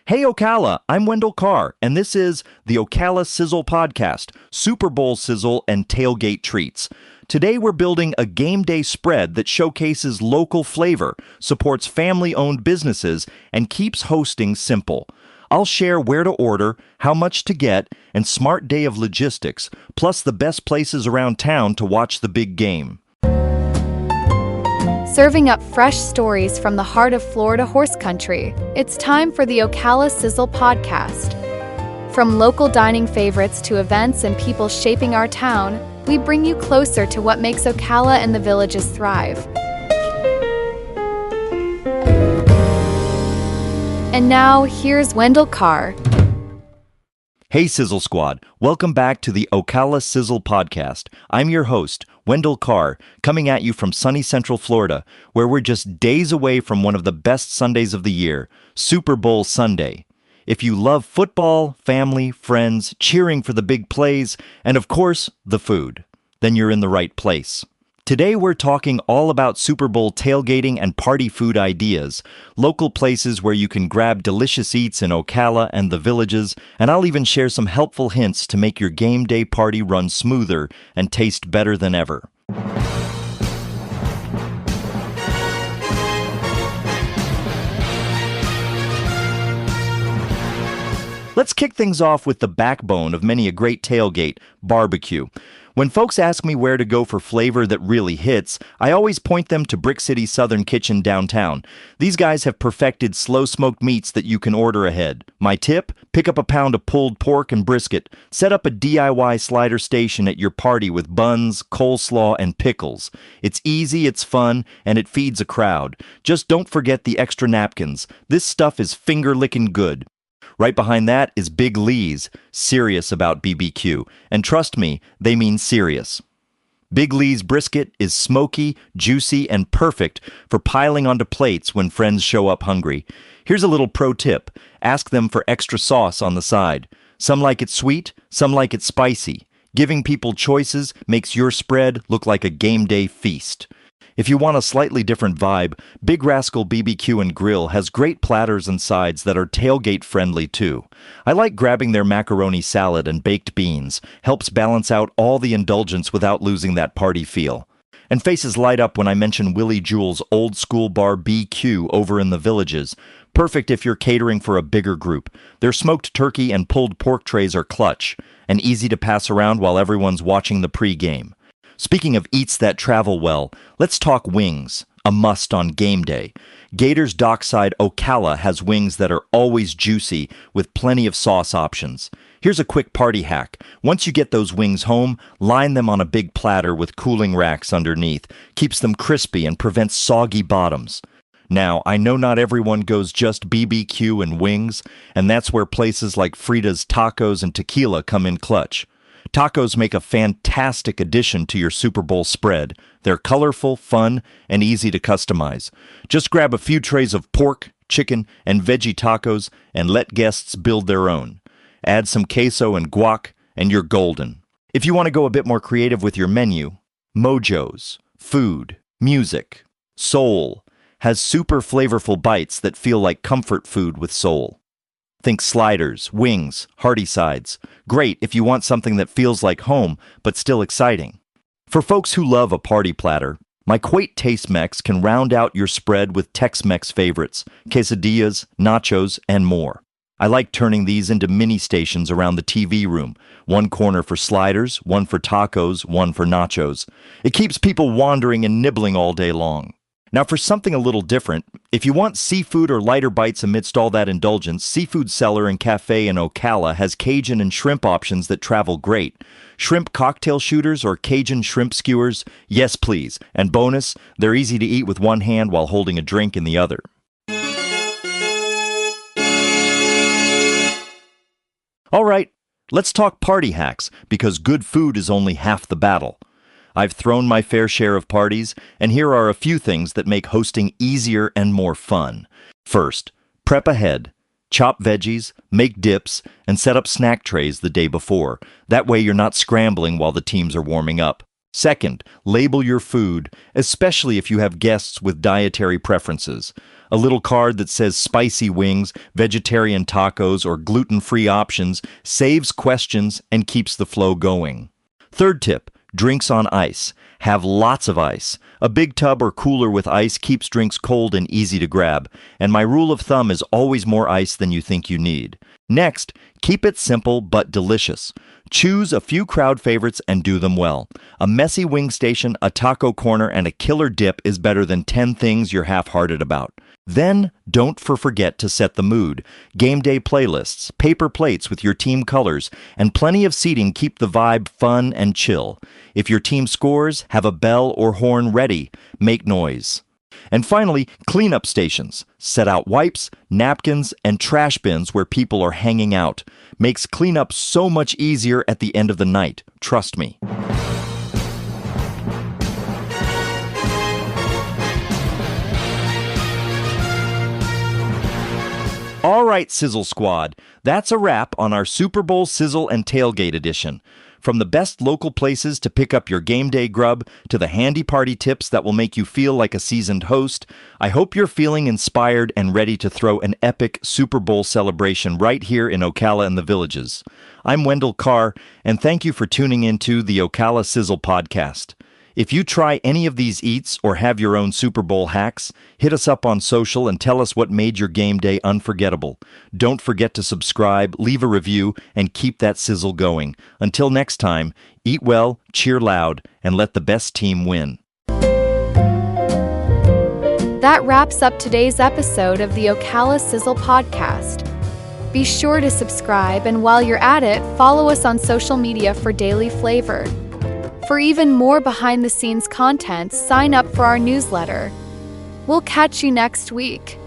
Hey Ocala, I'm Wendell Carr, and this is the Ocala Sizzle podcast, Super Bowl Sizzle and Tailgate treats. Today we're building a game day spread that showcases local flavor, supports family-owned businesses, and keeps hosting simple. I'll share where to order, how much to get, and smart day of logistics, plus the best places around town to watch the big game. Serving up fresh stories from the heart of Florida horse country, it's time for the Ocala Sizzle podcast. From local dining favorites to events and people shaping our town, we bring you closer to what makes Ocala and The Villages thrive. And now, here's Wendell Carr. Hey Sizzle Squad, welcome back to the Ocala Sizzle podcast. I'm your host, Wendell Carr, coming at you from sunny Central Florida, where we're just days away from one of the best Sundays of the year, Super Bowl Sunday. If you love football, family, friends, cheering for the big plays, and of course, the food, then you're in the right place. Today we're talking all about Super Bowl tailgating and party food ideas, local places where you can grab delicious eats in Ocala and The Villages, and I'll even share some helpful hints to make your game day party run smoother and taste better than ever. Let's kick things off with the backbone of many a great tailgate, barbecue. When folks ask me where to go for flavor that really hits, I always point them to Brick City Southern Kitchen downtown. These guys have perfected slow-smoked meats that you can order ahead. My tip? Pick up a pound of pulled pork and brisket. Set up a DIY slider station at your party with buns, coleslaw, and pickles. It's easy, it's fun, and it feeds a crowd. Just don't forget the extra napkins. This stuff is finger-licking good. Right behind that is Big Lee's, serious about BBQ. And trust me, they mean serious. Big Lee's brisket is smoky, juicy, and perfect for piling onto plates when friends show up hungry. Here's a little pro tip. Ask them for extra sauce on the side. Some like it sweet, some like it spicy. Giving people choices makes your spread look like a game day feast. If you want a slightly different vibe, Big Rascal BBQ and Grill has great platters and sides that are tailgate friendly too. I like grabbing their macaroni salad and baked beans. Helps balance out all the indulgence without losing that party feel. And faces light up when I mention Willie Jewell's Old School Bar BQ over in The Villages. Perfect if you're catering for a bigger group. Their smoked turkey and pulled pork trays are clutch and easy to pass around while everyone's watching the pregame. Speaking of eats that travel well, let's talk wings, a must on game day. Gator's Dockside Ocala has wings that are always juicy with plenty of sauce options. Here's a quick party hack. Once you get those wings home, line them on a big platter with cooling racks underneath. Keeps them crispy and prevents soggy bottoms. Now, I know not everyone goes just BBQ and wings, and that's where places like Frida's Tacos and Tequila come in clutch. Tacos make a fantastic addition to your Super Bowl spread. They're colorful, fun, and easy to customize. Just grab a few trays of pork, chicken, and veggie tacos and let guests build their own. Add some queso and guac, and you're golden. If you want to go a bit more creative with your menu, Mojo's, Food, Music, Soul has super flavorful bites that feel like comfort food with soul. Think sliders, wings, hearty sides. Great if you want something that feels like home, but still exciting. For folks who love a party platter, my Quate Taste Mex can round out your spread with Tex-Mex favorites, quesadillas, nachos, and more. I like turning these into mini stations around the TV room. One corner for sliders, one for tacos, one for nachos. It keeps people wandering and nibbling all day long. Now for something a little different, if you want seafood or lighter bites amidst all that indulgence, Seafood Cellar and Cafe in Ocala has Cajun and shrimp options that travel great. Shrimp cocktail shooters or Cajun shrimp skewers? Yes, please. And bonus, they're easy to eat with one hand while holding a drink in the other. All right, let's talk party hacks, because good food is only half the battle. I've thrown my fair share of parties, and here are a few things that make hosting easier and more fun. First, prep ahead. Chop veggies, make dips, and set up snack trays the day before. That way you're not scrambling while the teams are warming up. Second, label your food, especially if you have guests with dietary preferences. A little card that says spicy wings, vegetarian tacos, or gluten-free options saves questions and keeps the flow going. Third tip, drinks on ice. Have lots of ice. A big tub or cooler with ice keeps drinks cold and easy to grab, and my rule of thumb is always more ice than you think you need. Next, keep it simple but delicious. Choose a few crowd favorites and do them well. A messy wing station, a taco corner, and a killer dip is better than 10 things you're half-hearted about. Then, don't forget to set the mood. Game day playlists, paper plates with your team colors, and plenty of seating keep the vibe fun and chill. If your team scores, have a bell or horn ready. Make noise. And finally, cleanup stations. Set out wipes, napkins, and trash bins where people are hanging out. Makes cleanup so much easier at the end of the night. Trust me. All right, Sizzle Squad, that's a wrap on our Super Bowl Sizzle and Tailgate edition. From the best local places to pick up your game day grub to the handy party tips that will make you feel like a seasoned host, I hope you're feeling inspired and ready to throw an epic Super Bowl celebration right here in Ocala and The Villages. I'm Wendell Carr, and thank you for tuning into the Ocala Sizzle podcast. If you try any of these eats or have your own Super Bowl hacks, hit us up on social and tell us what made your game day unforgettable. Don't forget to subscribe, leave a review, and keep that sizzle going. Until next time, eat well, cheer loud, and let the best team win. That wraps up today's episode of the Ocala Sizzle podcast. Be sure to subscribe, and while you're at it, follow us on social media for daily flavor. For even more behind-the-scenes content, sign up for our newsletter. We'll catch you next week.